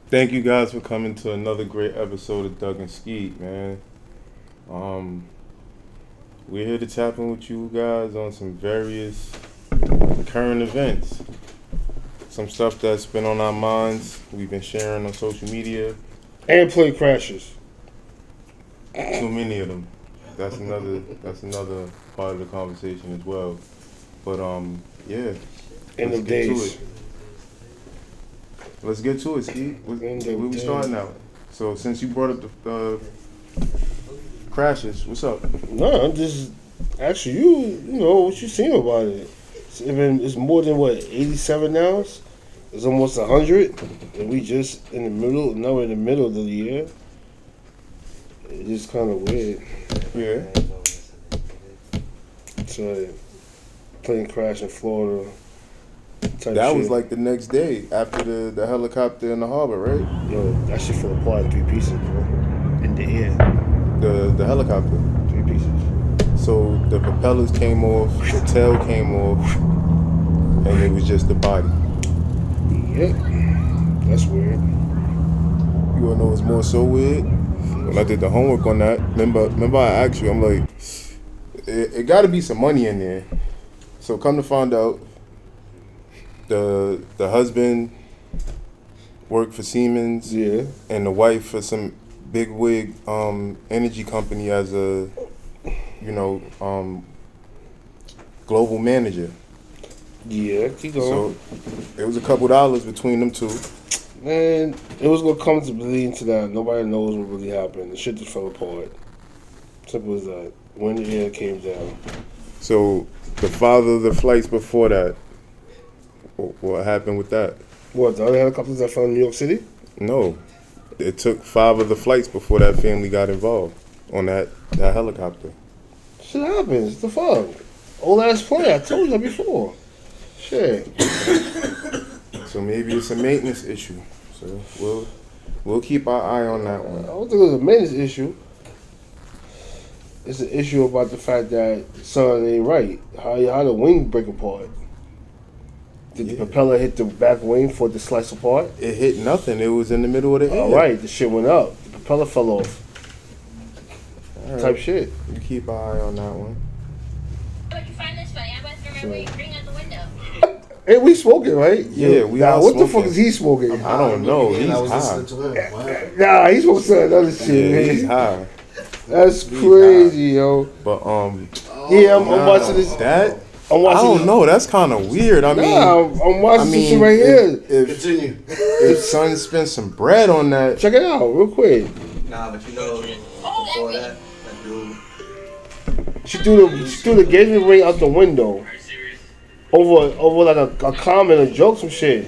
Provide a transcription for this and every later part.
Thank you guys for coming to another great episode of Doug and Skeet, man. We're here to tap in with you guys on some various current events. Some stuff that's been on our minds, we've been sharing on social media. And plane crashes. Too many of them. That's another part of the conversation as well. But yeah. End of days. Let's get to it, Skeet. Where we starting out? So since you brought up the crashes, what's up? No, I'm just actually you know what you seen about it. It's more than what 87 now. It's almost 100, and we just in the middle. Now we're in the middle of the year. It's just kind of weird. Yeah. So, plane crash in Florida. That was like the next day after the helicopter in the harbor, right? Yo, that shit fell apart in 3 pieces, bro. In the air. The helicopter. 3 pieces. So the propellers came off, the tail came off, and it was just the body. Yep. That's weird. You wanna know what's more so weird? When I did the homework on that, remember I asked you, I'm like, it gotta be some money in there. So come to find out, the husband worked for Siemens, Yeah. and the wife for some big wig energy company as a global manager. Yeah, keep going. So it was a couple dollars between them two. Man, it was gonna come to bleed into that. Nobody knows what really happened. The shit just fell apart. Simple as that. When the air came down. So the father of the flights before that, what happened with that? What, the other helicopters that fell in New York City? No, it took 5 of the flights before that family got involved on that helicopter. Shit happens. The fuck? Old ass plane. I told you that before. Shit. So maybe it's a maintenance issue. So we'll keep our eye on that one. I don't think it was a maintenance issue. It's an issue about the fact that something ain't right. How the wing break apart? Did the propeller hit the back wing for it to slice apart? It hit nothing. It was in the middle of the air. All right, the shit went up. The propeller fell off. Right. Type shit. You keep an eye on that one. But you find this funny. I must remember you bring out the window. Hey, we smoking, right? Yeah, we nah, all what smoking. the fuck is he smoking? I don't know. He's I was high. listening to him. Wow. Nah, he's smoking some other shit, Yeah, man. he's high. That's crazy, yo. But Yeah, I'm watching this. That I'm I watching don't this. know. That's kind of weird. I mean, I'm watching this shit right here. Continue. If son spent some bread on that, Check it out, real quick. Nah, but you know, before that dude. She threw the engagement ring out the window over like a comment, a joke, some shit.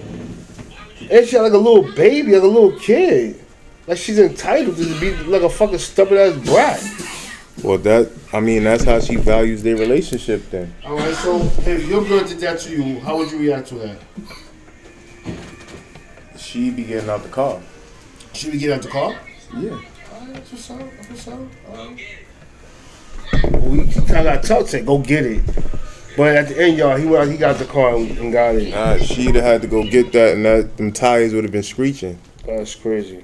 And she had like a little baby, like a little kid. Like she's entitled to be like a fucking stubborn ass brat. well, that's how she values their relationship. Then All right, so if your girl did that to you, how would you react to that? she be getting out the car. Should we get out the car? Yeah. Alright, that's what's up. That's what's up. We kind of got tough to go get it. But at the end, y'all, he got the car and got it. She'd have had to go get that, and them tires would have been screeching. That's crazy.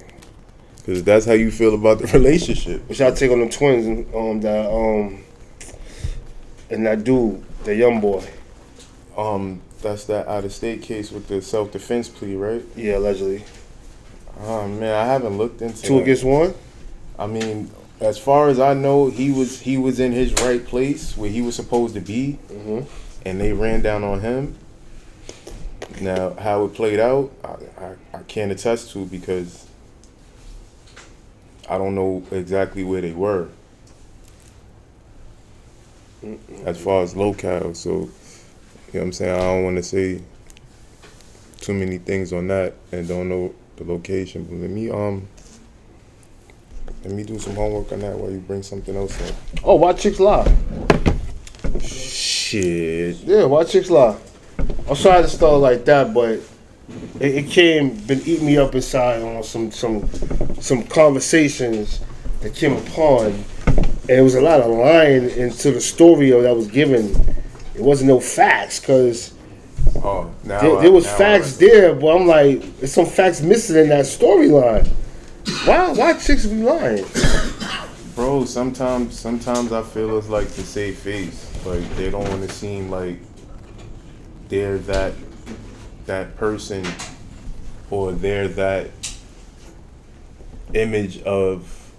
Cause that's how you feel about the relationship. Which I take on the twins and that dude, the young boy. That's that out of state case with the self defense plea, right? Yeah, allegedly. Oh man, I haven't looked into 2 that. against 1. I mean, as far as I know, he was in his right place where he was supposed to be, and they ran down on him. Now, how it played out, I can't attest to because I don't know exactly where they were as far as locale. So, you know what I'm saying? I don't want to say too many things on that and don't know the location. But let me do some homework on that while you bring something else up. Oh, why Chicks Lie? Shit. Yeah, why Chicks Lie? I'm sorry to start like that, but it been eating me up inside on some conversations that came upon, and it was a lot of lying into the story that was given. It wasn't no facts, because Oh, now There was facts there, but I'm like, there's some facts missing in that storyline. Why chicks be lying? Bro, sometimes I feel it's like to save face. Like they don't want to seem like they're that person, or they're that image of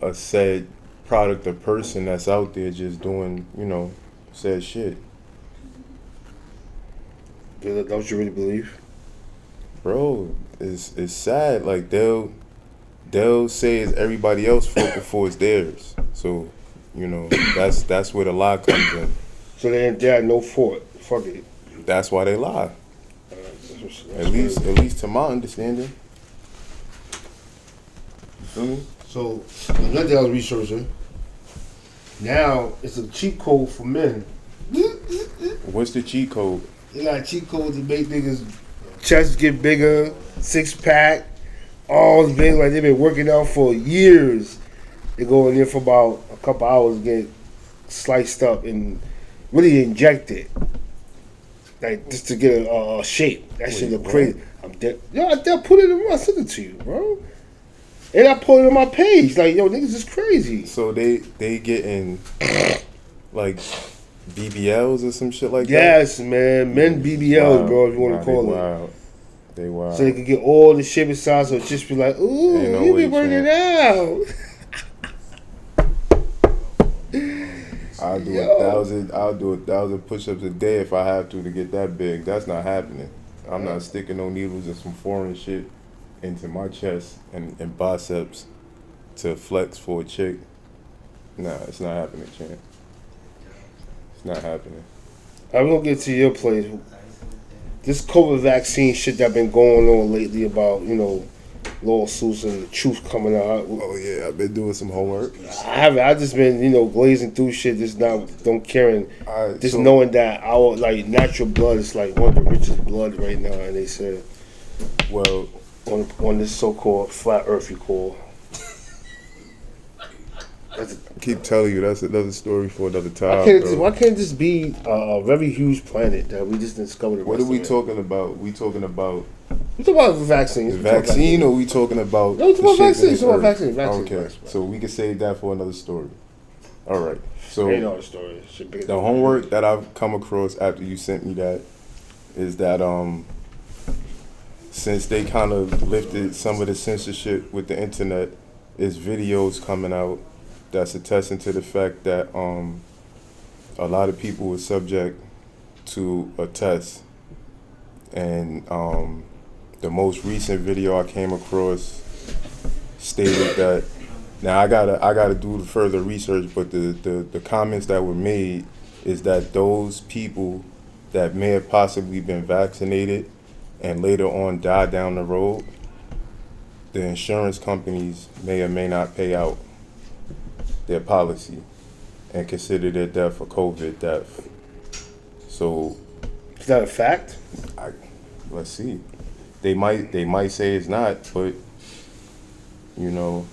a said product or person that's out there just doing, said shit. That's what you really believe? Bro, it's sad. Like they'll say it's everybody else's fault before it's theirs. So, that's where the lie comes in. So they had no fault. Fuck it. That's why they lie. At least to my understanding. You feel me? So another thing I was researching. Now it's a cheat code for men. What's the cheat code? They got a cheat code to make niggas chest get bigger, 6-pack, all big. Like they've been working out for years. They go in there for about a couple hours, get sliced up and really inject it, like just to get a shape. That shit look crazy. I'm dead. Yo, I put it in. I sent it to you, bro. And I put it on my page. Like, yo, niggas is crazy. So they getting like BBLs or some shit like that? Yes, man. Men BBLs, bro, if you want to call it. Wow. They wild. So they can get all the shape and size, so it just be like, ooh, you be working out. I'll do 1,000 push-ups a day if I have to get that big. That's not happening. I'm not sticking no needles or some foreign shit into my chest and biceps to flex for a chick. Nah, it's not happening, champ. It's not happening. I'm gonna get to your place. This COVID vaccine shit that been going on lately about, lawsuits and the truth coming out. Oh yeah, I've been doing some homework. I haven't. I just been, glazing through shit, just don't caring. Just knowing that our natural blood is like one of the richest blood right now, and they said, well, on this so-called flat Earth you call. I keep telling you that's another story for another time. Why can't this be a very huge planet that we just discovered? What are we talking about? We talking about the vaccine. The vaccine, or we talking about? No, we talking about vaccine. Talking about vaccine. Okay, so we can save that for another story. All right. So another story. The homework that I've come across after you sent me that is that since they kind of lifted some of the censorship with the internet, is videos coming out that's attesting to the fact that a lot of people were subject to a test, and the most recent video I came across stated that. Now I gotta do the further research, but the comments that were made is that those people that may have possibly been vaccinated and later on die down the road, the insurance companies may or may not pay out their policy and consider their death a COVID death. So, is that a fact? Let's see. They might say it's not, but who knows?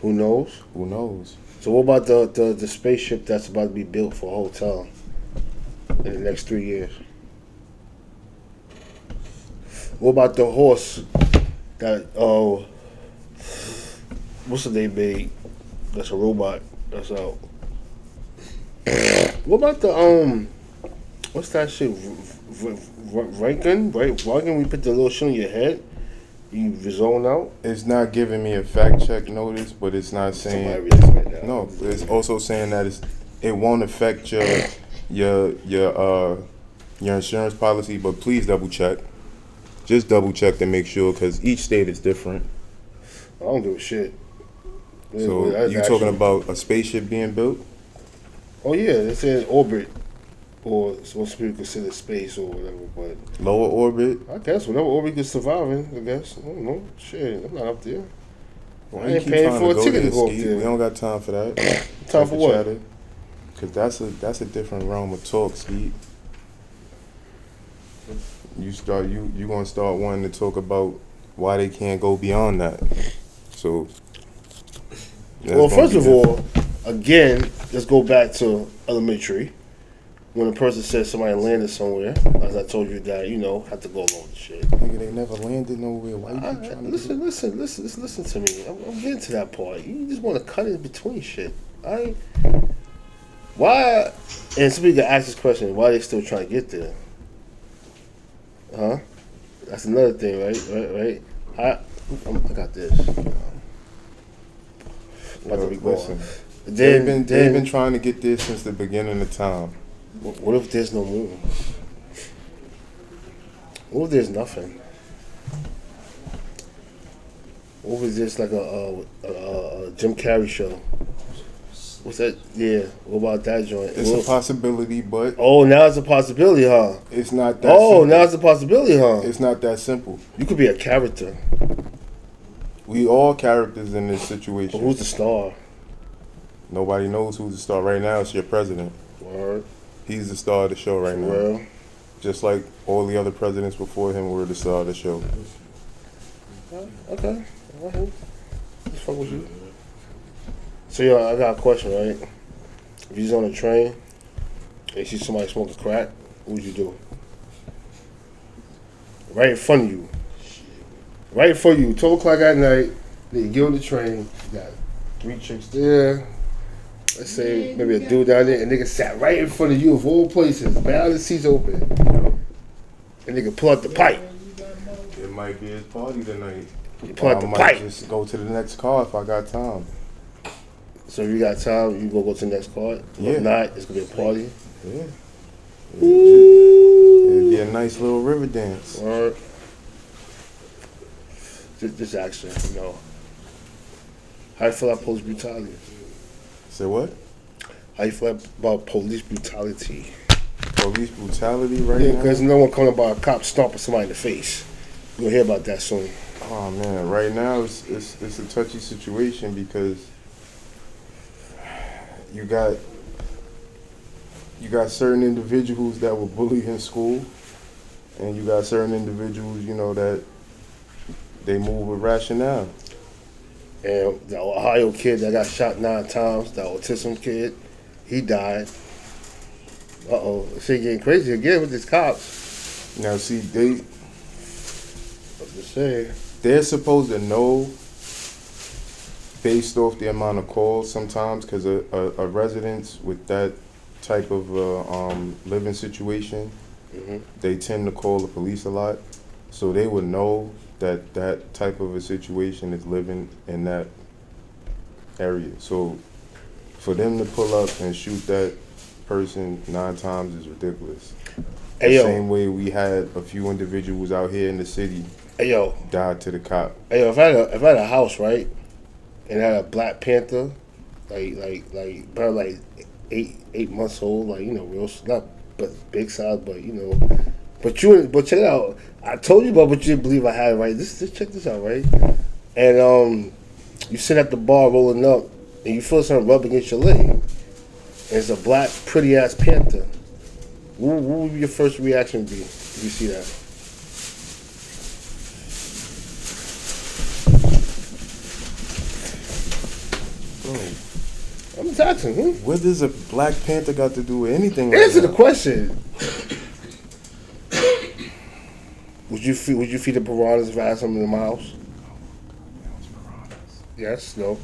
Who knows? Who knows? So what about the spaceship that's about to be built for a hotel in the next 3 years? What about the horse that what's the name made? That's a robot that's out. What about the what's that shit? Rankin, right? Rankin, we put the little shit on your head. You zone out. It's not giving me a fact check notice, but it's not saying. No, it's also saying that it won't affect your insurance policy. But please double check. Just double check to make sure, because each state is different. I don't give a shit. So you talking about a spaceship being built? Oh yeah, it's in orbit, or most people consider space or whatever. But lower orbit. I guess whatever orbit you can survive in. I guess I don't know. Shit, I'm not up there. Well, I ain't paying for a ticket to go up there. We don't got time for that. Time for what? Because that's a different realm of talk, Skeet. You gonna start wanting to talk about why they can't go beyond that. So. Well, first of all, again, let's go back to elementary. When a person says somebody landed somewhere, as I told you that, have to go along with the shit. Nigga, they never landed nowhere. Why you keep trying to Listen to me. I'm getting to that part. You just want to cut in between shit. Why? And somebody can ask this question: why are they still trying to get there? Huh? That's another thing, right? I got this. Listen, they've been trying to get there since the beginning of time. What if there's no moon? What if there's nothing? What if there's like a Jim Carrey show? What's that? Yeah. What about that joint? It's a possibility, but now it's a possibility, huh? It's not that. Simple. Now it's a possibility, huh? It's not that simple. You could be a character. We all characters in this situation. But who's the star? Nobody knows who's the star right now. It's your president. Word. He's the star of the show right now. Well, just like all the other presidents before him were the star of the show. Okay. Let's fuck with you. So, yo, I got a question, right? If you're on a train and you see somebody smoking crack, what would you do? Right in front of you. Right in front of you. 12 o'clock at night, then you get on the train, you got 3 chicks there. Let's say maybe a dude down there, and nigga sat right in front of you of all places, bound the seats open. And nigga pull out the pipe. It might be his party tonight. You pull out the pipe. I might just go to the next car if I got time. So if you got time, you go to the next car? Yeah. If not, it's going to be a party? Yeah. It'd be a nice little river dance. Or just action, How you feel about police brutality? Say what? How you feel about police brutality? Police brutality right now? Because no one coming by a cop stomping somebody in the face. You'll hear about that soon. Oh man, right now it's a touchy situation because you got certain individuals that were bullied in school, and you got certain individuals, that they move with rationale. And the Ohio kid that got shot 9 times, the autism kid, he died. Shit getting crazy again with these cops. Now, see, they're supposed to know based off the amount of calls sometimes, because a residents with that type of living situation, they tend to call the police a lot, so they would know that type of a situation is living in that area. So for them to pull up and shoot that person 9 times is ridiculous. Same way we had a few individuals out here in the city died to the cop. If I had a house, right, and I had a Black Panther, about 8 months old, real, not but big size, but but check it out. I told you about what you didn't believe I had, right? Just check this out, right? And you sit at the bar rolling up, and you feel something rub against your leg. And it's a black, pretty ass panther. What would your first reaction be if you see that? Bro, I'm taxing him. What does a Black Panther got to do with anything? Answer the question. Would you feed the piranhas if I had something in my house? Now it's piranhas. Yes, no.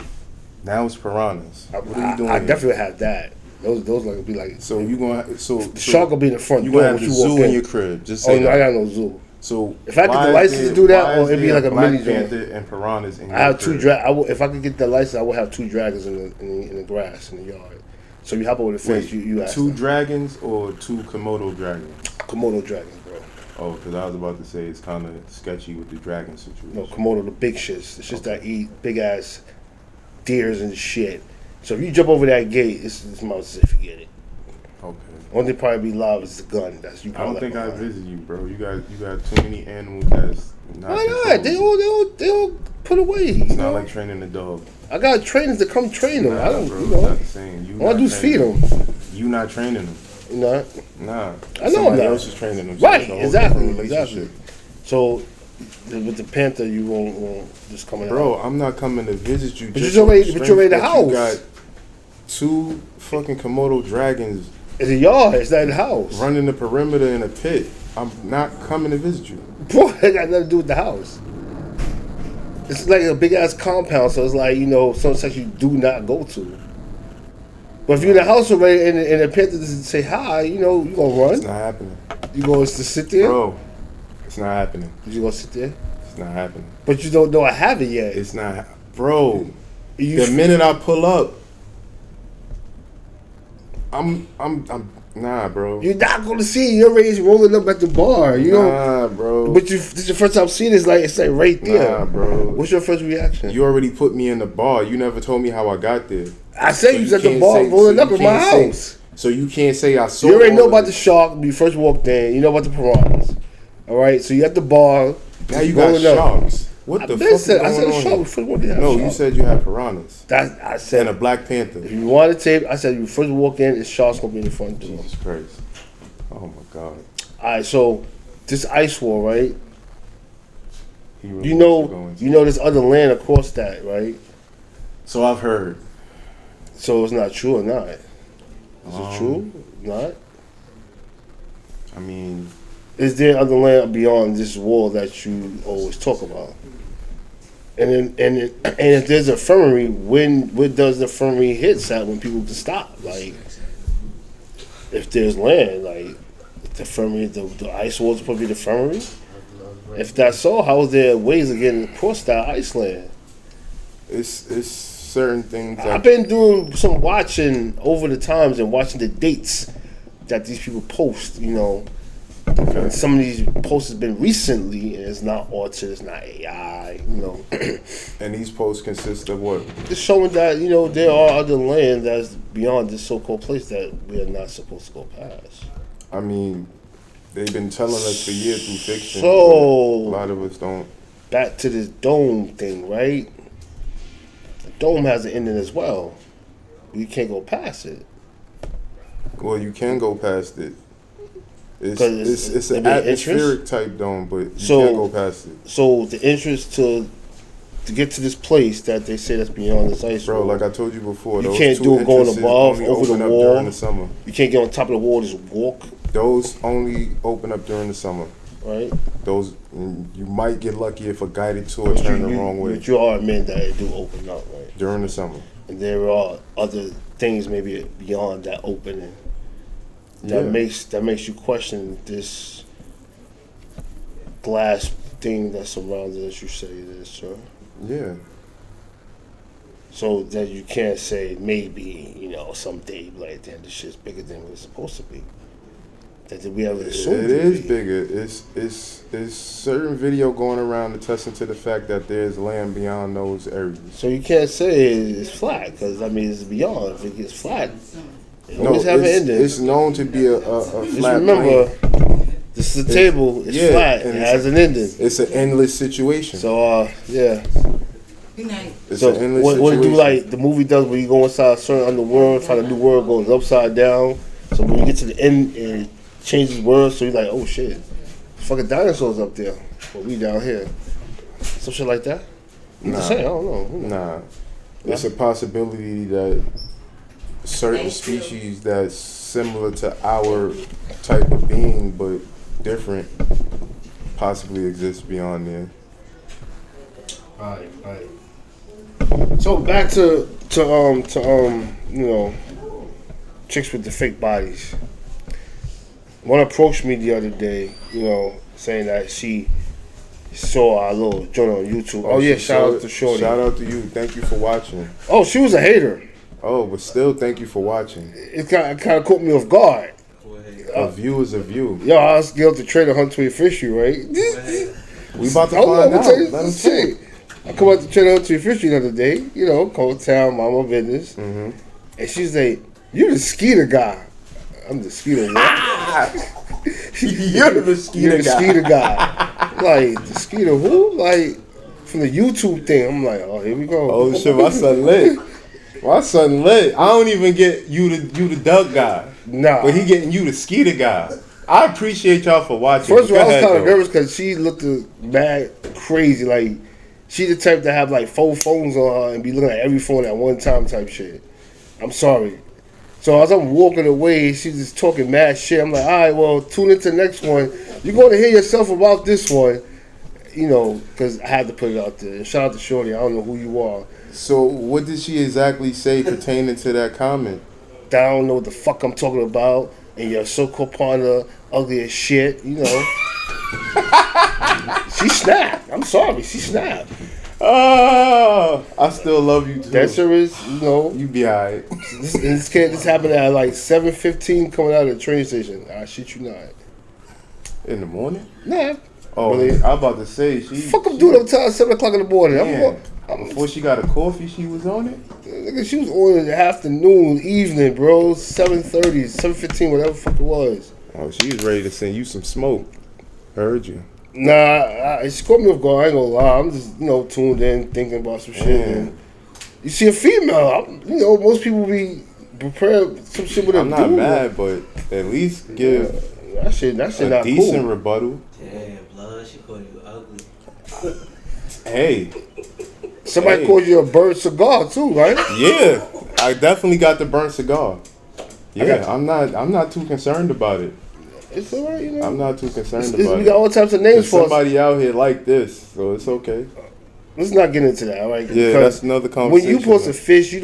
Now it's piranhas. What are you doing? I here? definitely have that. Those like be like. So you gonna the shark will be in the front you door. gonna have the zoo in your crib. Just say no, I got no zoo. So if I get the license to do that, or it'd be like a Black mini Panther and piranhas in your I have crib. 2 if I could get the license, I would have 2 dragons in the grass in the yard. So you hop over the fence. You ask 2 them. dragons or 2 Komodo dragons? Komodo dragons, bro. Oh, because I was about to say it's kind of sketchy with the dragon situation. No, Komodo, the big shits. The shits that eat big ass deers and shit. So if you jump over that gate, it's mouse if you get it. Okay. Only thing probably be live is the gun. That's you. I don't think I visit you, bro. You got too many animals that's not. Why not? They all put away. It's not like training a dog. I got trainers to come train them. Nah, I don't, bro, you know. Not the same. All I do is feed them. You not training them. Nah. Nah. I know Somebody I'm not. else is training them. So Right. it's a whole Exactly. different relationship. So with the panther, you won't just come in. Bro, I'm not coming to visit you. But just you're ready. on the But you're ready to strength that you house. 2 fucking Komodo dragons It's a yard. It's not in the house. running the perimeter in a pit. I'm not coming to visit you. Boy, it got nothing to do with the house. It's like a big ass compound, so it's like, some sex you do not go to. But if you're in the house already and the pet doesn't say hi, you gonna run. It's not happening. You going to sit there? Bro, it's not happening. You gonna sit there? It's not happening. But you don't know I have it yet. It's not. Bro, You the minute I pull up, I'm nah, bro. You're not gonna see it. You're already rolling up at the bar. Nah, bro. But this is your first time seeing it. It's like right there. Nah, bro. What's your first reaction? You already put me in the bar. You never told me how I got there. I said So you was at the can't bar say- rolling so up you in my can't say- house. So you can't say I saw. You already know all about of the it. shark when you first walked in. You know about the piranhas. All right, so you at the bar. Now you got rolling up. sharks. What the fuck is going I said a on shark. here? We first walked in, had a No, you shark. said you had piranhas I said and a Black Panther. if you want to tape, I said you first walk in, the shark's gonna be in the front door. Jesus Christ. Oh my God. All right, so this ice wall, right? He really You wants to go into- know, there's other land across that, right? So I've heard. So it's not true or not? Is it true? Not? I mean, Is there other land beyond this wall that you always talk about? And if there's a infirmary, when does the infirmary hit at when people can stop? Like, if there's land, like the infirmary, the ice wall's supposed to be the infirmary. If that's so, how is there ways of getting across that ice land? it's certain things that I've been doing some watching over the times and watching the dates that these people post, And some of these posts have been recently, and it's not altered, it's not AI, and these posts consist of what? It's showing that, there are other land that's beyond this so-called place that we are not supposed to go past. I mean, they've been telling us for years through fiction. So- but a lot of us don't. Back to this dome thing, right? The dome has an ending as well. You can't go past it. Well, you can go past it. It's 'Cause it's there an be an atmospheric type dome, but you So- can't go past it. So the entrance to get to this place that they say that's beyond this ice Bro, wall, like I told you before, You those can't two do it going entrances above, only over the open up wall. during the summer. you can't get on top of the wall, just walk, Those only open up during the summer. right? Those you might get lucky if a guided tour turn the wrong way But you are admitting that it do open up, right? during the summer. And there are other things maybe beyond that opening that Yeah. makes you question this glass thing that surrounds it, as you say it is, sir. Yeah. So that you can't say maybe, someday like damn, this shit's bigger than what it's supposed to be. That we ever assumed It is bigger. It's certain video going around attesting to the fact that there's land beyond those areas. So you can't say it's flat because it's beyond. If it gets flat, it No, always have an it's, ending. it's known to be a Just flat remember, plane. this is a table. It's yeah, flat. It and has an ending. It's an endless situation. So yeah. Good night. It's So an endless what it do situation. like the movie does when you go inside a certain underworld, find a new world goes upside down. So when you get to the end, it changes words. So you're like, oh shit, fucking dinosaurs up there, but we down here. Some shit like that. I'm just saying, I don't know. Nah. It's a possibility that certain species that's similar to our type of being but different possibly exist beyond there. Right. So back to chicks with the fake bodies. One approached me the other day, saying that she saw our little joint on YouTube. Oh yeah, shout out to Shorty. Shout out to you. Thank you for watching. Oh, she was a hater. Oh, but still, thank you for watching. It kind of caught me off guard. A view is a view. Yo, I was guilty to trade a hunt to a fishery, right? We about to Hold on, find I'm out. tell you Let us shit. I come out to trade a hunt to a fishery the other day. Cold town, mama business. Mm-hmm. And she's like, "You the skeeter guy." I'm the skeeter guy. You're the You're the skeeter guy. Like, the skeeter who? Like, from the YouTube thing. I'm like, oh, here we go. Oh shit, my son lit. My son lit. I don't even get you the Doug guy. Nah. But he getting you the Skeeter guy. I appreciate y'all for watching. First of all, I Go was ahead, kind of though. nervous because she looked mad crazy. Like, she the type to have like 4 phones on her and be looking at every phone at one time type shit. I'm sorry. So as I'm walking away, she's just talking mad shit. I'm like, all right, well, tune into the next one. You're going to hear yourself about this one, you know, because I had to put it out there. And shout out to Shorty. I don't know who you are. So what did she exactly say pertaining to that comment? That I don't know what the fuck I'm talking about, and your so-called partner ugly as shit, you know. She snapped. I'm sorry, she snapped. Oh, I still love you too. That sure is, you know. You be alright. This happened at like 7:15 coming out of the train station. I shit you not. In the morning? Nah. Oh, Really? I was about to say Fuck, I'm doing it until 7 o'clock in the morning. Before she got a coffee, she was on it. Nigga, she was on in the afternoon, evening, bro. 7:30, 7:15, whatever the fuck it was. Oh, she was ready to send you some smoke. Heard you. Nah, she caught me off guard. I ain't gonna lie. I'm just, you know, tuned in, thinking about some shit. And you see a female, you know, most people be prepared some shit with a dude. I'm not mad, but at least give that shit a not decent cool. rebuttal. Damn, blood, she called you ugly. Hey. Somebody called you a burnt cigar too, right? Yeah, I definitely got the burnt cigar. Yeah, I'm not too concerned about it. It's alright, you know. I'm not too concerned about it. We got all types of names for somebody out here like this, so it's okay. Let's not get into that, all right? Yeah, that's another conversation. When you post a fish, you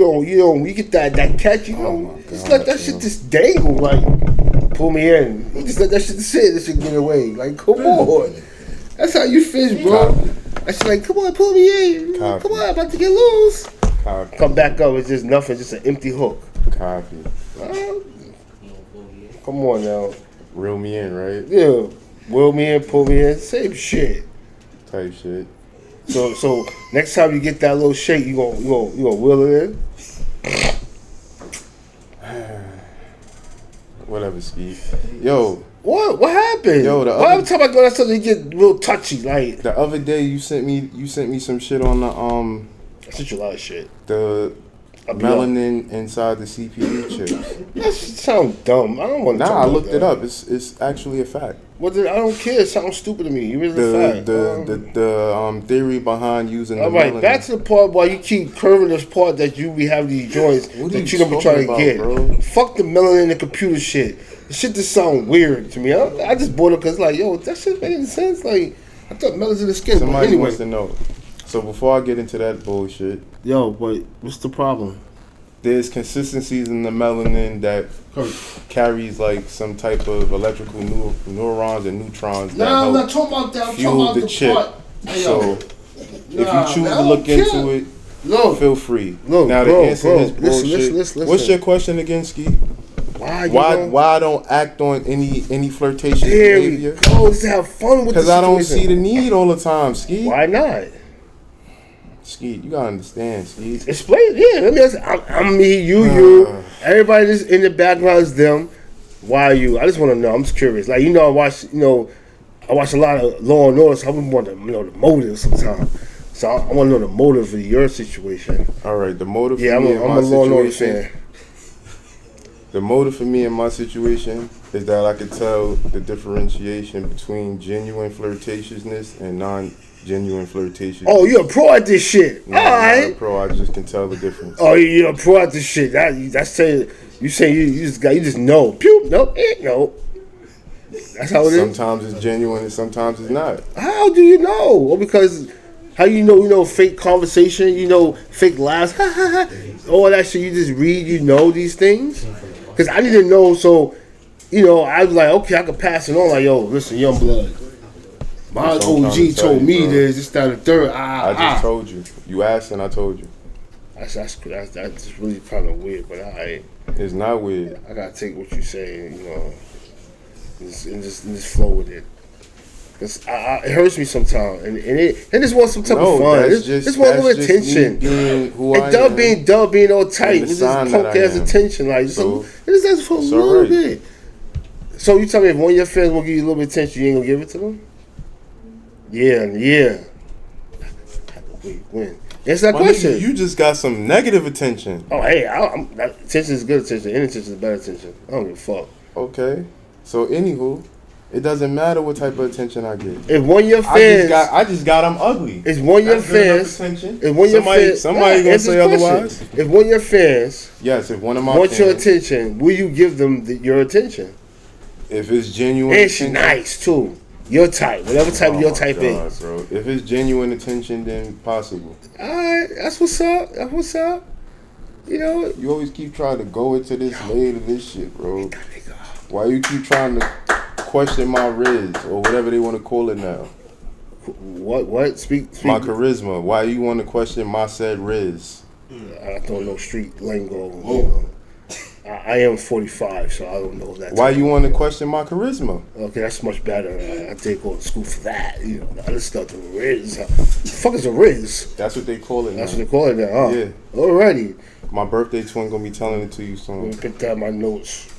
get that catch, you know, just let that shit just dangle, like, pull me in. You just let that shit sit, that shit get away. Like, come on. That's how you fish, bro. That's like, come on, pull me in. Copy. Come on, I'm about to get loose. Copy. Come back up, it's just nothing, just an empty hook. Copy. Come on now. Reel me in, right? Yeah. Will me in, pull me in, same shit. Type shit. So next time you get that little shake, you gonna wheel it in? Whatever, Skeet. Yo. What happened? Yo, every time I go that stuff, you get real touchy. Like the other day, you sent me some shit on the I sent you a lot of shit. The melanin inside the CPU chips. That shit sounds dumb. I don't want to. Nah, I looked it up. It's actually a fact. I don't care. It sounds stupid to me. You really a fact. The theory behind using the right, melanin. back to the part why you keep curving this part that we have these joints that you don't be trying to get. Bro? Fuck the melanin and the computer shit. The shit just sound weird to me. I just bought it because like, yo, that shit made any sense. Like, I thought melanin's in the skin. Somebody anyway. wants to know. So before I get into that bullshit, yo, but what's the problem? There's consistencies in the melanin that carries like some type of electrical neurons and neutrons. I'm not talking about that. I'm fuel talking about the chip. Part. So if you choose to look into it, feel free. Now to answer his bullshit, listen. What's your question again, Skeet? Why I don't act on any flirtatious behavior? Just have fun with. Because I don't see the need all the time, Skeet. Why not? Skeet, you gotta understand, Skeet. Explain, yeah. Let me ask. I'm me, you. Everybody that's in the background is them. Why are you? I just want to know. I'm just curious. Like I watch a lot of Law and Order. So I would want to know the motive sometimes. So I want to know the motive of your situation. All right, the motive. Yeah, I'm a Law and Order fan. The motive for me in my situation is that I could tell the differentiation between genuine flirtatiousness and non-genuine flirtatiousness. Oh, you're a pro at this shit. No, all right. I'm not a pro. I just can tell the difference. Oh, you're a pro at this shit. That's saying you just know. Pew, no, no. That's how it is. Sometimes it's genuine and sometimes it's not. How do you know? Well, because how you know fake conversation, fake laughs, all that shit. You just read, these things. Because I didn't know, so I was like, okay, I could pass it on. Like, yo, listen, young blood. My OG told me this, that, and the third. I just told you. You asked and I told you. That's just really kind of weird, but it's not weird. I gotta take what you say, and just flow with it. Cause it hurts me sometimes, and it just wants some type of fun. It's one little attention. And Doug being all tight, with this punk ass attention, like it just asks for a little bit. So you tell me if one of your friends will give you a little bit of attention, you ain't gonna give it to them? Yeah. Wait, when? Answer that question. You just got some negative attention. Oh, hey, attention is good attention. Inattention is bad attention. I don't give a fuck. Okay. So, anywho, It doesn't matter what type of attention I get. If one of your fans, I just got them ugly. If one of your fans, if one of your fans, somebody gonna say otherwise. If one of your fans, yes, if one of my wants fans, your attention, will you give them your attention? If it's genuine, and she's nice too. Your type, whatever type your type is, bro. If it's genuine attention, then possible. All right, that's what's up. That's what's up. You know, you always keep trying to go into this lane of this shit, bro. Why you keep trying to question my riz or whatever they want to call it now? What? Speak. My charisma. Why you want to question my said riz? I don't know street lingo. You know. I am 45, so I don't know that. Why you want to question my charisma? Okay, that's much better. I did go to school for that. You know, the other stuff, the Riz. The fuck is a Riz? That's what they call it now. That's what they call it now, huh? Yeah. Alrighty. My birthday twin gonna be telling it to you soon. Let me pick that in my notes.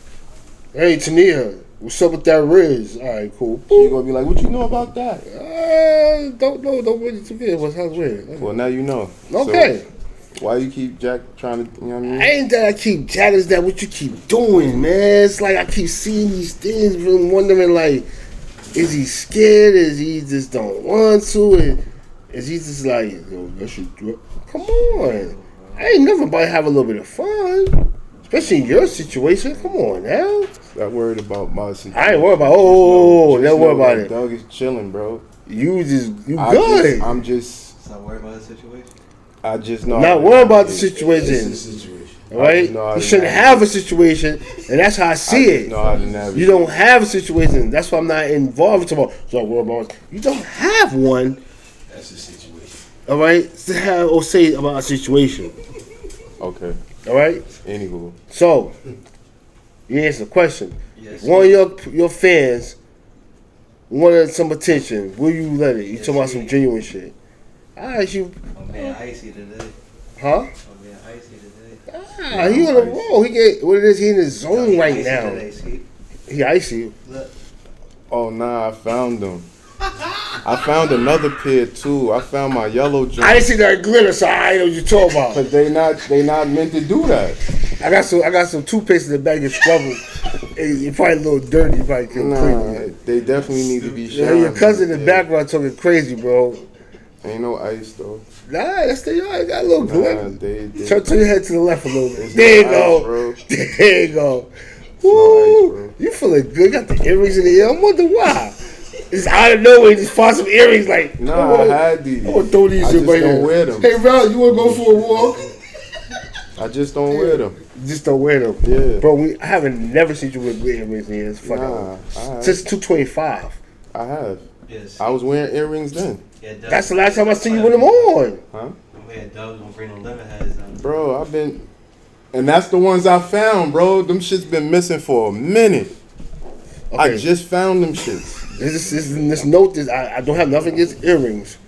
Hey, Tania, what's up with that Riz? Alright, cool. She gonna be like, what you know about that? Don't know. Don't really too good. What sounds weird. Well, now you know. Okay. So, why you keep trying to, you know what I mean? Ain't that I keep jacking, is that what you keep doing, man? It's like I keep seeing these things and wondering, like, is he scared? Is he just don't want to? Is he just like, yo, that should do it? Come on. I ain't never about to have a little bit of fun. Especially in your situation. Come on now. Not worried about my situation. I ain't worried about, never worry about it. Doug is chilling, bro. You good. I'm just. Not worried about the situation? I just know. Not worried about the situation. It's a situation. Right? You shouldn't have a situation, and that's how I see it. You don't have a situation. That's why I'm not involved tomorrow. So worry about it. You don't have one. That's a situation. All right? To have or say about a situation. Okay. All right? Anywho. So, you answer the question. Yes. One of your fans wanted some attention. Will you let it? You talking about some genuine shit. All right, you. I'm being icy today. Huh? I'm being icy today. He on the roll. He get what it is. He in his zone right Icy now. today, Skeet. He icy. Look. Oh nah, I found them. I found another pair too. I found my yellow joint. I didn't see that glitter, so I know what you're talking about. But they not meant to do that. I got some toothpaste in the bag of scrubble. You're probably a little dirty. You probably can't clean it. They definitely need to be Yeah, shined. your cousin in the background talking crazy, bro. Ain't no ice though. Nah, that's the yard. Got a little glitter. They Turn your head to the left a little bit. It's There you no go. ice, bro. There you go. no Woo! ice, bro. You feeling good? You got the earrings in the ear. I wonder why. It's out of nowhere. You just find some earrings like. Nah, I had these. I'm gonna throw these I in just right don't here. wear them. Hey, Val, you wanna go for a walk? I just don't wear them. You just don't wear them. Yeah. Bro, I haven't never seen you with earrings in here. It's fucking. Nah, I have. Since 225. I have. Yes. I was wearing earrings then. Yeah, Doug. That's the last time I seen you with them on. Huh? Yeah, Doug gonna bring them lemon heads on. Bro, I've been. And that's the ones I found, bro. Them shit's been missing for a minute. I Okay. just found them shits. This note is I don't have nothing against earrings,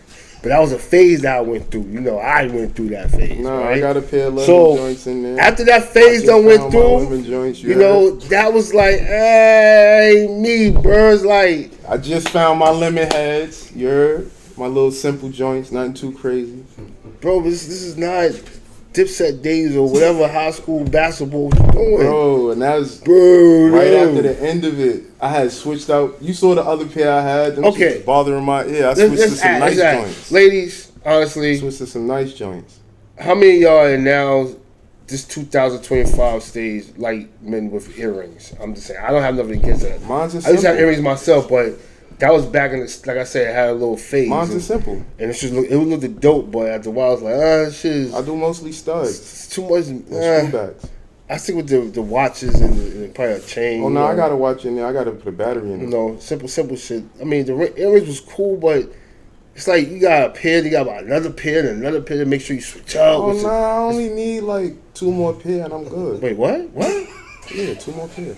but that was a phase that I went through. You know, I went through that phase. Nah, right? I got a pair of lemon So, joints in there. After that phase done went through, Lemon joints, you know, that was like, hey, me, birds, like. I just found my lemon heads. You heard? My little simple joints, nothing too crazy. Bro, this is not Dipset days or whatever high school basketball you doing. Bro, and that was Bro, right no. after the end of it. I had switched out. You saw the other pair I had. Them Okay. shits was bothering my ear. I switched to some nice joints. Ladies, honestly, Switched to some nice joints. how many of y'all are now this 2025 stage like men with earrings? I'm just saying, I don't have nothing against that. Mine's I is used to have simple. earrings myself, but that was back in the, like I said, it had a little phase. Mine's and, is simple. and it looked dope, but after a while, I was like, shit is I do mostly studs it's too much. and screwbacks. I stick with the watches and probably a chain. Oh you no, know. I gotta watch in there. I gotta put a battery in You it. know, simple shit. I mean, the earrings was cool, but it's like you got a pair, you got about another pair, and another pair to make sure you switch out. Oh no, I only need like 2 more pair and I'm good. Wait, what? What? Yeah, 2 more pair.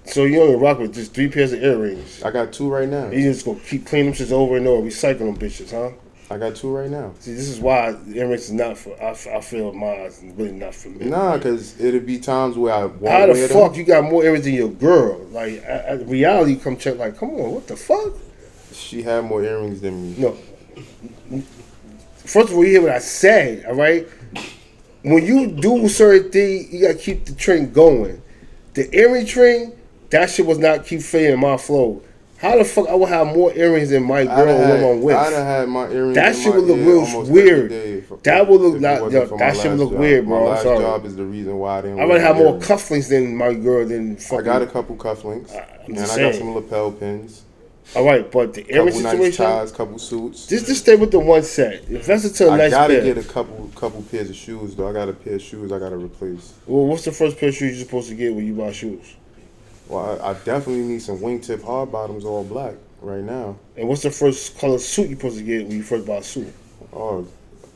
So you only rock with just 3 pairs of earrings. I got 2 right now. And you just gonna keep cleaning them shits over and over, recycle them bitches, huh? I got 2 right now. See, this is why earrings is not for. I feel mine is really not for me. Nah, cause it'll be times where I won't How the wear fuck them. you got more earrings than your girl? Like, reality come check. Like, come on, what the fuck? She had more earrings than me. No. First of all, you hear what I said, all right? When you do certain things, you gotta keep the trend going. The earring trend that shit was not keep fitting in my flow. How the fuck I would have more earrings than my girl or I'm with? I'd have had my earrings. That shit would look real weird. That would look that shit would look weird, bro. My last job is the reason why I didn't. I would have more cufflinks than my girl than fucking. I got a couple cufflinks, and I got some lapel pins. All right, but the earring situation. Nice ties, couple suits. Just stay with the one set. Invest into a nice pair. I gotta get a couple pairs of shoes though. I got a pair of shoes I gotta replace. Well, what's the first pair of shoes you're supposed to get when you buy shoes? Well, I definitely need some wingtip hard bottoms all black right now. And what's the first color suit you're supposed to get when you first buy a suit? Oh,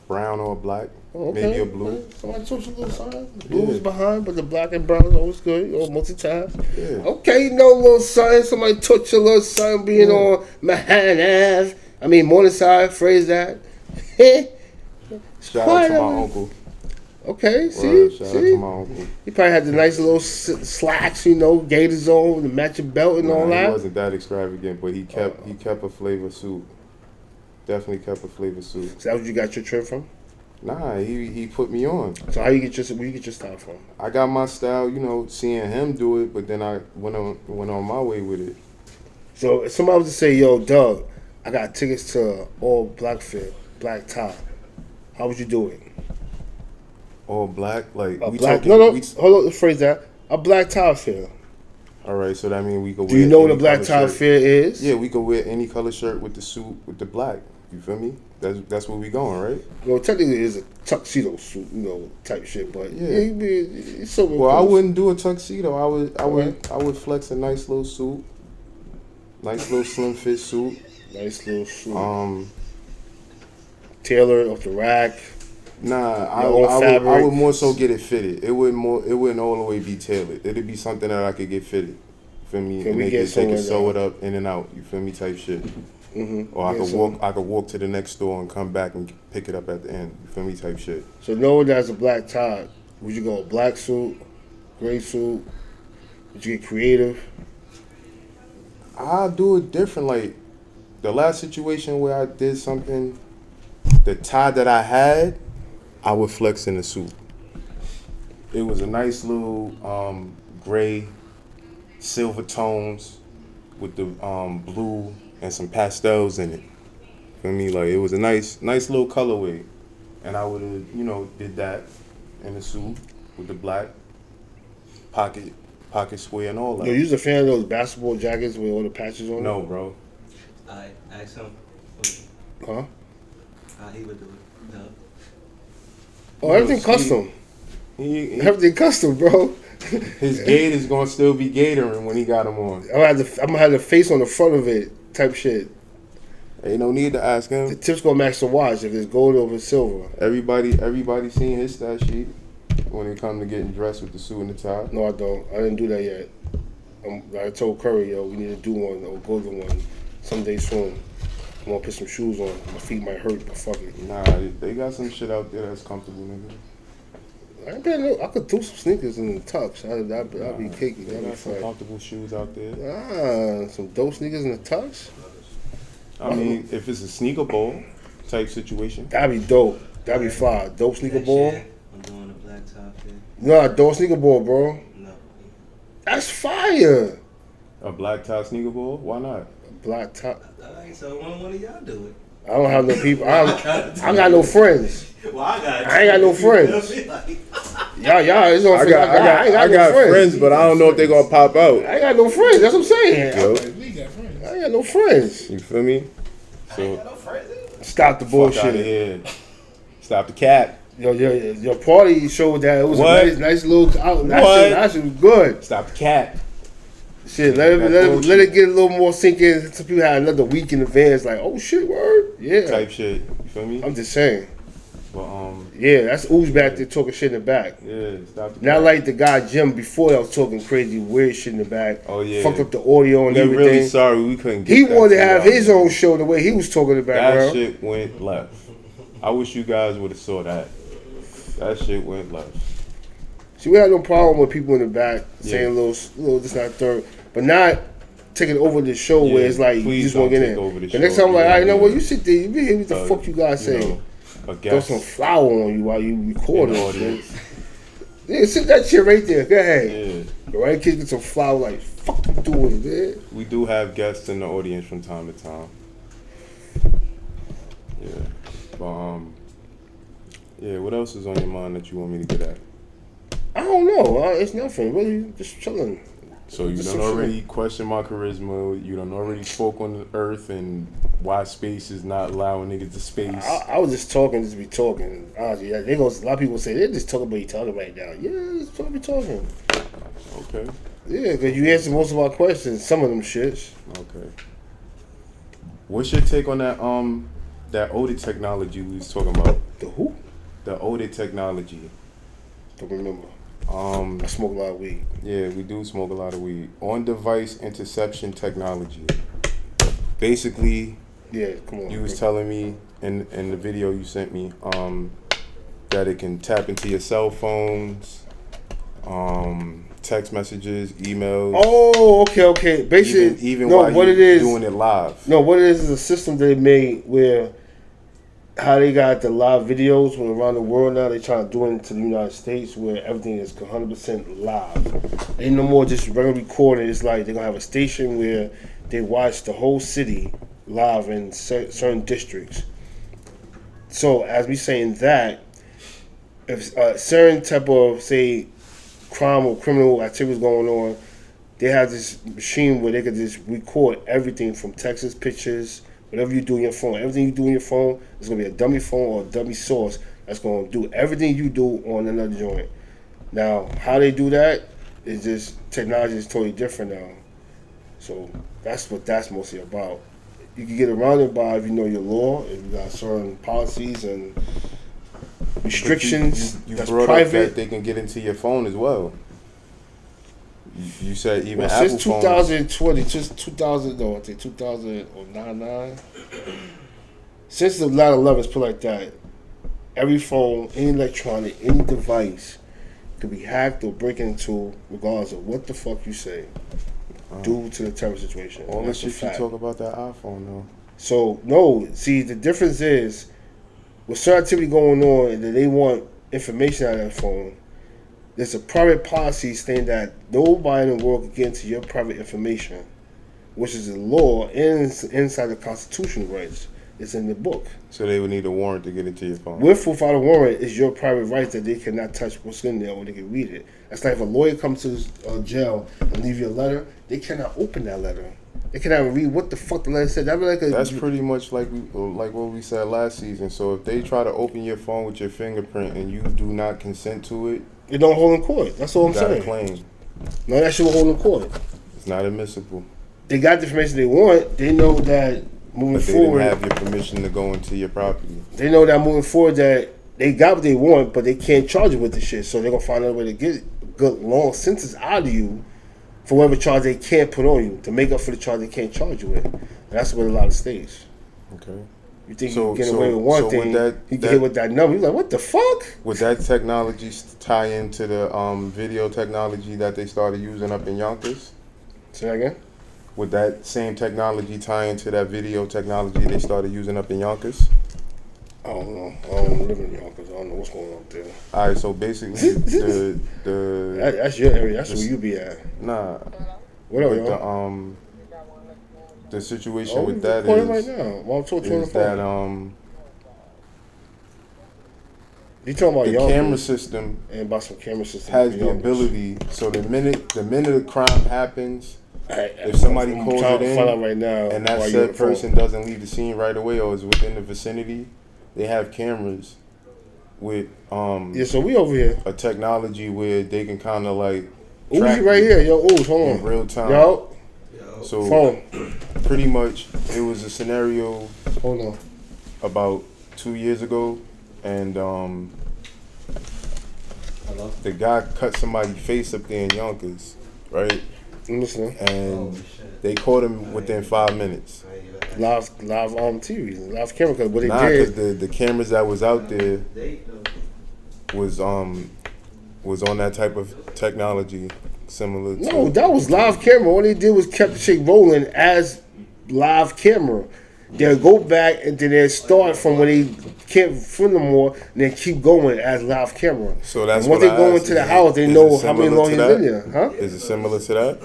brown or black. Oh, okay. Maybe a blue. Somebody told you a little sign. The blue is behind, but the black and brown is always good. Or multi-task. Yeah. Okay, you know a little sign. Somebody taught you a little sign being on Manhattan Ave. I mean, Morningside, phrase that. Shout out to my uncle. Okay, see? Shout out to my uncle. He probably had the nice little slacks, you know, gators on, the matching belt and all that. He wasn't that extravagant, but he kept a flavor suit. Definitely kept a flavor suit. So that what you got your trim from? Nah, he put me on. So where you get your style from? I got my style, you know, seeing him do it, but then I went on my way with it. So if somebody was to say, "Yo, Doug, I got tickets to all black fit, black tie," how would you do it? All black, like a black? Hold on, let's phrase that. A black tie fair. All right, so that means we go. Do you know what a black tie fair is? Yeah, we could wear any color shirt with the suit with the black. You feel me? That's where we going, right? Well, technically, it's a tuxedo suit, you know, type shit. But yeah, it's so. Well, I wouldn't do a tuxedo. I would flex a nice little suit, nice little slim fit suit. Nice little suit. Tailored off the rack. Nah, I would more so get it fitted. It wouldn't all the way be tailored. It'd be something that I could get fitted. You feel me? And they could sew it up in and out. You feel me? Type shit. Mm-hmm. Or I could walk to the next store and come back and pick it up at the end. You feel me? Type shit. So knowing that's a black tie, would you go a black suit, gray suit? Would you get creative? I'll do it different. Like the last situation where I did something, the tie that I had, I would flex in the suit. It was a nice little gray, silver tones with the blue and some pastels in it. Feel me? Like it was a nice little colorway, and I would have, you know, did that in the suit with the black pocket square and all that. Yo, you was a fan of those basketball jackets with all the patches on No, it? bro. I asked him. Huh? How he would do it. No. Oh, everything custom. Everything custom, bro. His gate is gonna still be gatoring when he got them on. I'm gonna have the face on the front of it, type shit. Ain't no need to ask him. The tip's gonna match the watch if it's gold over silver. Everybody seen his stat sheet when it come to getting dressed with the suit and the tie. No, I don't. I didn't do that yet. I told Curry, yo, we need to do one or go to one someday soon. I'm gonna put some shoes on. My feet might hurt, but fuck it. Nah, they got some shit out there that's comfortable, nigga. I could do some sneakers in the tux. I'd be cakey. They got some comfortable shoes out there. Some dope sneakers in the tux? I mean, if it's a sneaker bowl type situation. That'd be dope. That'd be fire. Dope sneaker ball. I'm doing a black top fit. Nah, dope sneaker ball, bro. No. That's fire. A black tie sneaker ball? Why not? A black top. Alright, so one of y'all do it. I don't have no people. I got no friends. Well, I ain't got no friends. Yeah, it's on. I got friends, but I don't know if they're gonna pop out. I ain't got no friends. That's what I'm saying. Yo. I ain't got no friends. You feel me? So stop the bullshit. Fuck out of here. Stop the cap. Your party showed that it was a nice little out. That shit was good. Stop the cap. Shit, let it get a little more sink in. Some people had another week in advance, like, oh shit, word, yeah, type shit. You feel me? I'm just saying. But yeah, that's Ooze back there talking shit in the back. Yeah, stop the Not cap. like the guy Jim before that was talking crazy weird shit in the back. Oh yeah, fucked up the audio and everything. Really sorry we couldn't get He wanted to have his own show the way he was talking in the background. That shit went left. I wish you guys would have saw that. That shit went left. See, we had no problem with people in the back saying little this not third, but not taking over the show where it's like you just want to get in. The next time I'm like, all right, you know what, you sit there, you be here, what the fuck you guys saying? Throw some flour on you while you record it. Yeah, sit that shit right there. Go ahead. Yeah. The right kid get some flour like fuck you doing, man? We do have guests in the audience from time to time. Yeah. But, yeah, what else is on your mind that you want me to get at? I don't know. It's nothing. Really, just chilling. So you done already questioned my charisma. You done already spoke on the earth and why space is not allowing niggas to space. I was just talking, just be talking. Honestly, yeah, a lot of people say they're just talking about you talking right now. Yeah, just talking. Okay. Yeah, because you answered most of our questions. Some of them shits. Okay. What's your take on that ODA technology we was talking about? The who? The ODA technology. Don't remember. I smoke a lot of weed. Yeah, we do smoke a lot of weed. On-device interception technology. Basically, yeah, come on. You was telling me in the video you sent me that it can tap into your cell phones, text messages, emails. Oh, okay. Basically, even while you're doing it live. No, what it is a system they made where how they got the live videos when around the world now they trying to do it into the United States where everything is 100% live. Ain't no more just regular recording. It's like they're gonna have a station where they watch the whole city live in certain districts. So as we saying that, if a certain type of say crime or criminal activity is going on, they have this machine where they could just record everything from text pictures. Whatever you do on your phone, everything you do on your phone is going to be a dummy phone or a dummy source that's going to do everything you do on another joint. Now, how they do that is just technology is totally different now. So that's what that's mostly about. You can get around it by if you know your law, if you got certain policies and restrictions. You that's brought private. up that they can get into your phone as well. You said even Apple since 2020, just 2000, no, I think 2009. Since the 9/11's put like that, every phone, any electronic, any device could be hacked or break into, regardless of what the fuck you say, due to the terror situation. All the shit you talk about that iPhone though. So no, see the difference is with certain activity going on and that they want information out of that phone. There's a private policy saying that nobody in the world can get into your private information, which is a law inside the Constitution rights. It's in the book. So they would need a warrant to get into your phone. With or without a warrant, is your private right that they cannot touch what's in there or they can read it. That's like if a lawyer comes to jail and leave you a letter, they cannot open that letter. They cannot read what the fuck the letter said. That's pretty much like what we said last season. So if they try to open your phone with your fingerprint and you do not consent to it, it don't hold in court. That's all I'm saying. Claim. No, that shit will hold in court. It's not admissible. They got the information they want. They know that moving forward, they didn't have your permission to go into your property. They know that moving forward that they got what they want, but they can't charge you with the shit. So they're gonna find out a way to get good long sentence out of you for whatever charge they can't put on you to make up for the charge they can't charge you with. And that's what a lot of states. Okay. You think you can get away with one thing, you get hit with that number. You're like, what the fuck? Would that technology tie into the video technology that they started using up in Yonkers? Say that again? Would that same technology tie into that video technology they started using up in Yonkers? I don't know. I don't live in Yonkers. I don't know what's going on up there. All right, so basically, that's your area. That's where you be at. Nah. Whatever, y'all. The situation with that is right now. Well, I'm talking is that you talking about the Yonkers camera system and about some camera system has the ability. So the minute the crime happens, if somebody calls it in right now, and that said person doesn't leave the scene right away or is within the vicinity, they have cameras with so we over here a technology where they can kind of like Uzi right here, yo, Uzi, hold on, in real time. Yo. So phone. Pretty much, it was a scenario. Hold on. About 2 years ago, and the guy cut somebody's face up there in Yonkers, right? I'm listening. And they caught him within 5 minutes. Live on TV, live camera. Cause what they did, because the cameras that was out there was on that type of technology. Similar to no, that was live camera. All they did was kept the shit rolling as live camera. They'll go back and then they'll start from when they can't film no more and then keep going as live camera. So that's and once they go into the house, they know how many long he's in there. Huh? Is it similar to that?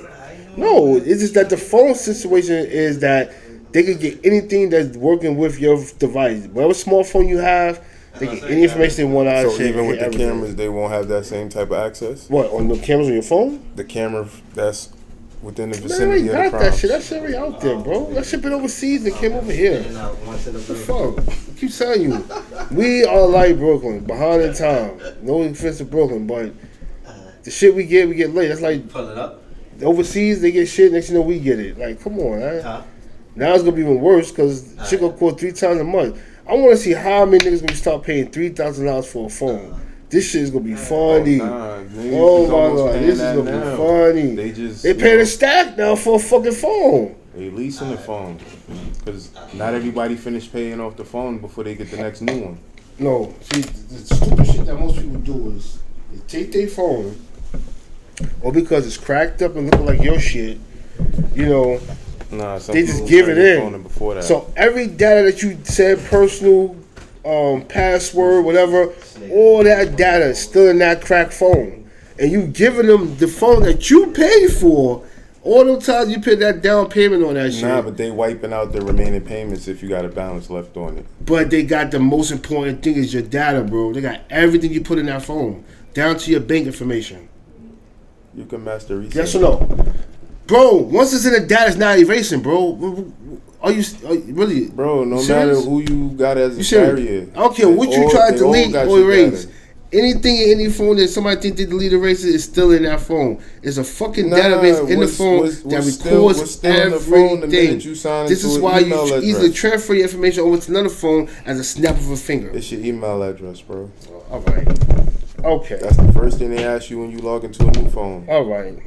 No, it's just that the phone situation is that they can get anything that's working with your device. Whatever smartphone you have, they get any information they want out of So shit. even with the everything. cameras, they won't have that same type of access. What, on the cameras on your phone? The camera that's within the Man, vicinity we of the got crime. that shit. That shit already out there, bro. That shit been overseas and came over here. Once in a What the blue. fuck? I keep telling you, we are like Brooklyn, behind in time. No offense to Brooklyn, but the shit we get late. That's like Pull it up. overseas, they get shit. Next thing you know, we get it. Like, come on, man. Huh? Now it's gonna be even worse because shit gonna cost 3 times a month. I want to see how many niggas gonna start paying $3,000 for a phone. This shit is gonna be funny. Oh my god, this is gonna be funny. They paying a stack now for a fucking phone. They leasing the phone because not everybody finished paying off the phone before they get the next new one. No, see, the stupid shit that most people do is they take their phone, or because it's cracked up and looking like your shit, you know, Nah, some they just people give turn it their in. phone before that. So every data that you said, personal, password, whatever, all that data is still in that cracked phone. And you giving them the phone that you paid for, all the times you put that down payment on that shit. Nah, but they wiping out the remaining payments if you got a balance left on it. But they got the most important thing is your data, bro. They got everything you put in that phone, down to your bank information. You can master reset. Yes or no? Bro, once it's in the data, it's not erasing, bro. Are you really? Bro, no you matter serious? who you got as a You serious? carrier. I don't care what you try to they all delete got or your erase. data. Anything in any phone that somebody think they delete erase it is still in that phone. It's a fucking database in the phone that records everything. This is why you easily transfer your information over to another phone as a snap of a finger. It's your email address, bro. All right. Okay. That's the first thing they ask you when you log into a new phone. All right.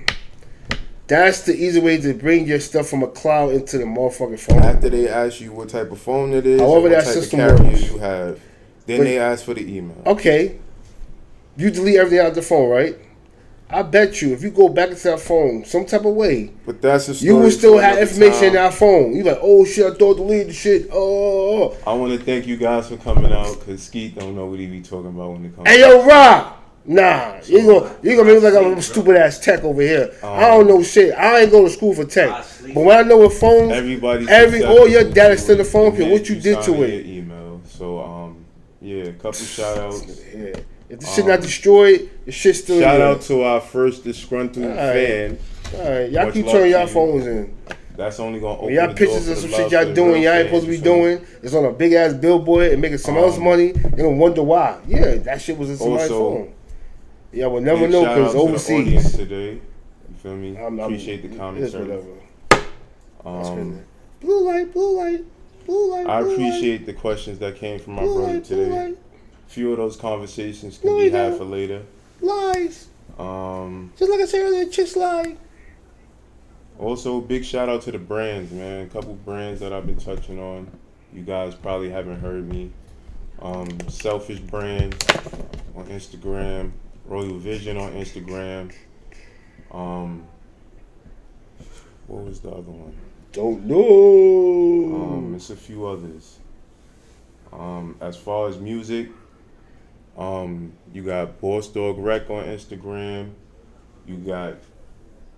That's the easy way to bring your stuff from a cloud into the motherfucking phone. After they ask you what type of phone it is, However and that what type of system carrier works. you have, then they ask for the email. Okay. You delete everything out the phone, right? I bet you if you go back into that phone some type of way, But that's a story you will still for have another information in time. that phone. You like, oh shit, I thought deleted the shit. Oh. I want to thank you guys for coming out because Skeet don't know what he be talking about when it comes. Hey yo, Rob. Nah, you gonna make me look like I'm a stupid ass tech over here. I don't know shit. I ain't go to school for tech. But when I know what phones, all your data still in the phone. Okay, what you did to it? Your email. So yeah, a couple shout outs. Yeah. If the shit not destroyed, the shit still Shout there. out to our first disgruntled fan. Alright, y'all Much keep love turning to y'all you. phones in. That's only gonna open When y'all the door pictures for of the some love shit y'all for the doing, real y'all ain't fans, supposed to be you feel me? doing. It's on a big ass billboard and making some else money. They gonna wonder why. Yeah, that shit was in somebody's Also, phone. Yeah, we'll never Big know shout because out to the audience overseas. today. You feel me? Appreciate the It comments. is whatever. Blue light, blue light, blue light. I blue appreciate the questions that came from my light, brother blue today. light. A few of those conversations can No, be you had don't. for later. Lies. Just like I said earlier, chicks lie. Also, big shout out to the brands, man. A couple brands that I've been touching on. You guys probably haven't heard me. Selfish Brand on Instagram. Royal Vision on Instagram. What was the other one? Don't know. It's a few others. As far as music, you got Boss Dog Rec on Instagram. You got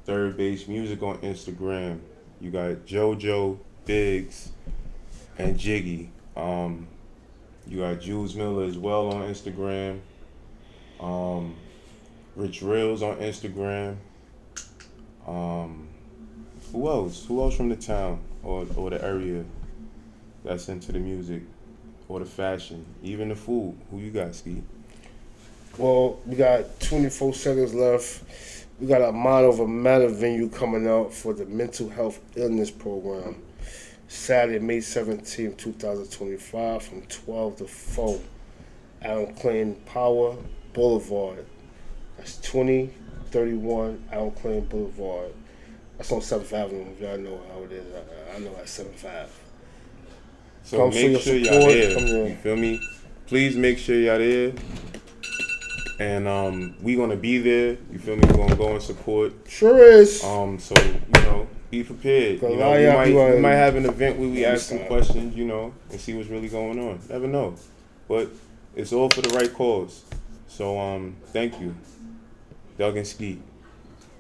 Third Base Music on Instagram. You got JoJo, Biggs, and Jiggy. You got Jules Miller as well on Instagram. Rich Reels on Instagram. Who else? Who else from the town or the area that's into the music or the fashion, even the food? Who you got, Skeet? Well, we got 24 seconds left. We got a Model of a Matter venue coming out for the mental health illness program. Saturday, May 17, 2025 from 12 to 4. Allen Clayton Power Boulevard. That's 2031 Allen Clayton Boulevard. That's on 7th Avenue, if y'all know how it is. I know that's 7th Ave. So Come show make your sure y'all support. there. Come there. You feel me? Please make sure y'all there. And we gonna be there. You feel me? We're gonna go and support. Sure is. So you know, be prepared. You know, we might have an event where we ask some questions, you know, and see what's really going on. Never know, but it's all for the right cause. So thank you, Doug and Skeet.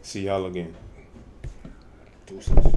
See y'all again. Deuces.